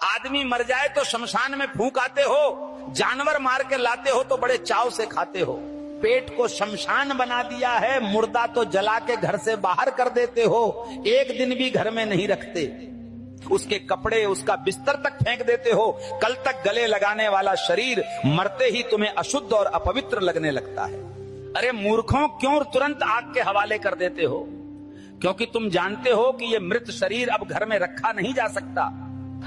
आदमी मर जाए तो शमशान में फूंक आते हो, जानवर मार के लाते हो तो बड़े चाव से खाते हो। पेट को शमशान बना दिया है, मुर्दा तो जला के घर से बाहर कर देते हो, एक दिन भी घर में नहीं रखते। उसके कपड़े, उसका बिस्तर तक फेंक देते हो। कल तक गले लगाने वाला शरीर मरते ही तुम्हें अशुद्ध और अपवित्र लगने लगता है। अरे मूर्खों, क्यों तुरंत आग के हवाले कर देते हो? क्योंकि तुम जानते हो कि ये मृत शरीर अब घर में रखा नहीं जा सकता।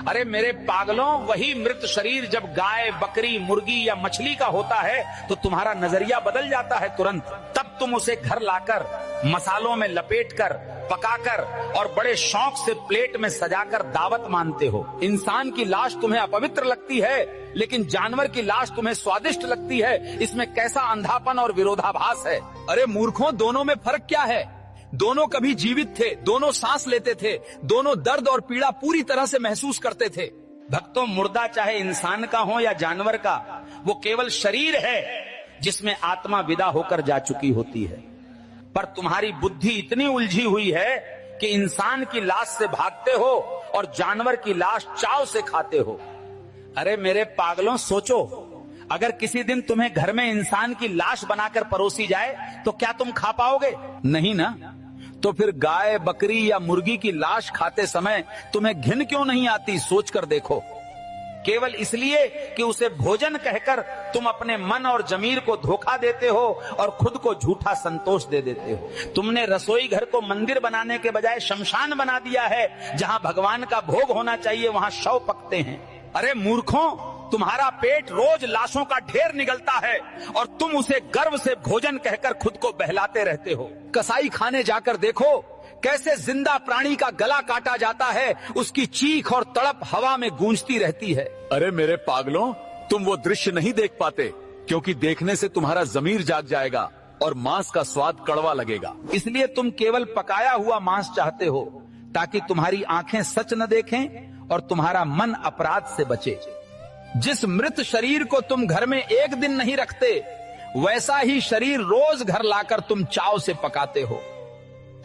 अरे मेरे पागलों, वही मृत शरीर जब गाय, बकरी, मुर्गी या मछली का होता है तो तुम्हारा नजरिया बदल जाता है तुरंत। तब तुम उसे घर लाकर मसालों में लपेटकर, पकाकर और बड़े शौक से प्लेट में सजाकर दावत मानते हो। इंसान की लाश तुम्हें अपवित्र लगती है, लेकिन जानवर की लाश तुम्हें स्वादिष्ट लगती है। इसमें कैसा अंधापन और विरोधाभास है। अरे मूर्खों, दोनों में फर्क क्या है? दोनों कभी जीवित थे, दोनों सांस लेते थे, दोनों दर्द और पीड़ा पूरी तरह से महसूस करते थे। भक्तों, मुर्दा चाहे इंसान का हो या जानवर का, वो केवल शरीर है जिसमें आत्मा विदा होकर जा चुकी होती है। पर तुम्हारी बुद्धि इतनी उलझी हुई है कि इंसान की लाश से भागते हो और जानवर की लाश चाव से खाते हो। अरे मेरे पागलों, सोचो, अगर किसी दिन तुम्हें घर में इंसान की लाश बनाकर परोसी जाए तो क्या तुम खा पाओगे? नहीं ना। तो फिर गाय, बकरी या मुर्गी की लाश खाते समय तुम्हें घिन क्यों नहीं आती? सोच कर देखो। केवल इसलिए कि उसे भोजन कहकर तुम अपने मन और जमीर को धोखा देते हो और खुद को झूठा संतोष दे देते हो। तुमने रसोई घर को मंदिर बनाने के बजाय शमशान बना दिया है। जहां भगवान का भोग होना चाहिए वहां शव पकते हैं। अरे मूर्खों, तुम्हारा पेट रोज लाशों का ढेर निगलता है और तुम उसे गर्व से भोजन कहकर खुद को बहलाते रहते हो। कसाई खाने जाकर देखो कैसे जिंदा प्राणी का गला काटा जाता है, उसकी चीख और तड़प हवा में गूंजती रहती है। अरे मेरे पागलों, तुम वो दृश्य नहीं देख पाते क्योंकि देखने से तुम्हारा जमीर जाग जाएगा और मांस का स्वाद कड़वा लगेगा। इसलिए तुम केवल पकाया हुआ मांस चाहते हो ताकि तुम्हारी आंखें सच न देखें और तुम्हारा मन अपराध से बचे। जिस मृत शरीर को तुम घर में एक दिन नहीं रखते, वैसा ही शरीर रोज घर लाकर तुम चाव से पकाते हो।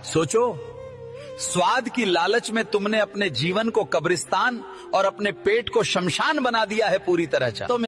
सोचो, स्वाद की लालच में तुमने अपने जीवन को कब्रिस्तान और अपने पेट को शमशान बना दिया है पूरी तरह।